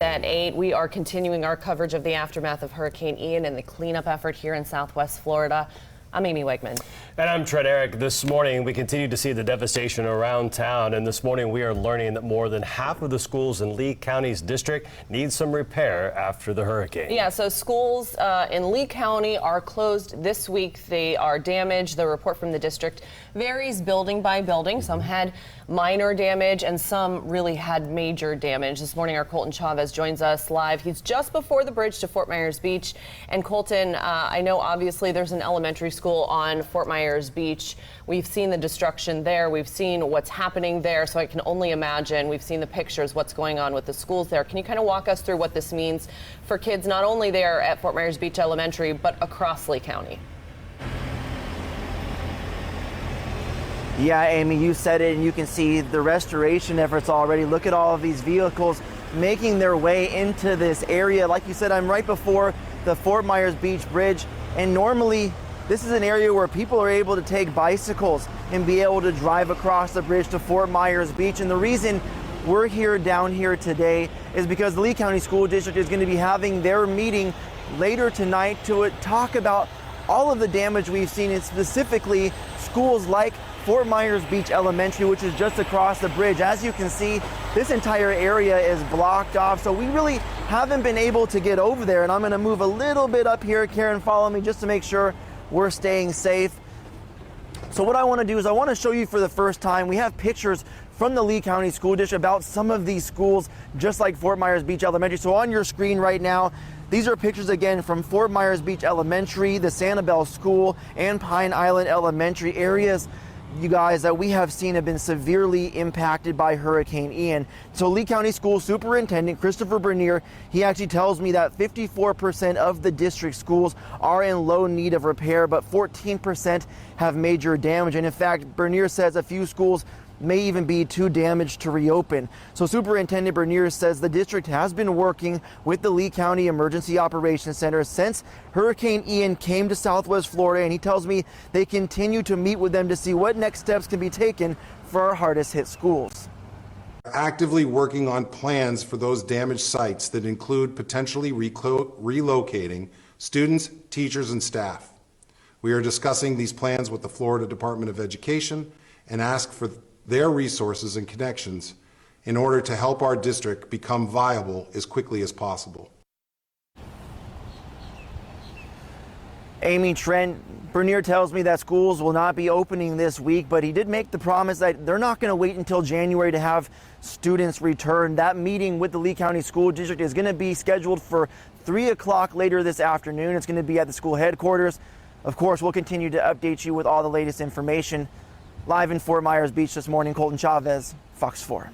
At 8, we are continuing our coverage of the aftermath of Hurricane Ian and the cleanup effort here in Southwest Florida. I'm Amy Wegman. And I'm Trent Eric. This morning, we continue to see the devastation around town. And this morning, we are learning that more than half of the schools in Lee County's district need some repair after the hurricane. Yeah, so schools in Lee County are closed this week. They are damaged. The report from the district varies building by building. Some had minor damage and some really had major damage. This morning, our Colton Chavez joins us live. He's just before the bridge to Fort Myers Beach. And Colton, I know obviously there's an elementary school on Fort Myers Beach. We've seen the destruction there. We've seen what's happening there. So I can only imagine. We've seen the pictures, what's going on with the schools there. Can you kind of walk us through what this means for kids, not only there at Fort Myers Beach Elementary, but across Lee County? Yeah, Amy, you said it, and you can see the restoration efforts already. Look at all of these vehicles making their way into this area. Like you said, I'm right before the Fort Myers Beach Bridge, and normally this is an area where people are able to take bicycles and be able to drive across the bridge to Fort Myers Beach. And the reason we're down here today is because the Lee County School District is going to be having their meeting later tonight to talk about all of the damage we've seen, and specifically schools like Fort Myers Beach Elementary, which is just across the bridge. As you can see, this entire area is blocked off, so we really haven't been able to get over there. And I'm going to move a little bit up here. Karen, follow me just to make sure we're staying safe. So what I want to do is I want to show you for the first time, we have pictures from the Lee County School District about some of these schools, just like Fort Myers Beach Elementary. So on your screen right now, these are pictures again from Fort Myers Beach Elementary, the Sanibel School, and Pine Island Elementary, areas, you guys, that we have seen have been severely impacted by Hurricane Ian. So Lee County School Superintendent Christopher Bernier, he actually tells me that 54% of the district schools are in low need of repair, but 14% have major damage. And in fact, Bernier says a few schools may even be too damaged to reopen. So Superintendent Bernier says the district has been working with the Lee County Emergency Operations Center since Hurricane Ian came to Southwest Florida, and he tells me they continue to meet with them to see what next steps can be taken for our hardest hit schools. Actively working on plans for those damaged sites that include potentially relocating students, teachers, and staff. We are discussing these plans with the Florida Department of Education and ask for their resources and connections in order to help our district become viable as quickly as possible. Amy, Trent, Bernier tells me that schools will not be opening this week, but he did make the promise that they're not going to wait until January to have students return. That meeting with the Lee County School District is going to be scheduled for 3 o'clock later this afternoon. It's going to be at the school headquarters. Of course, we'll continue to update you with all the latest information. Live in Fort Myers Beach this morning, Colton Chavez, Fox 4.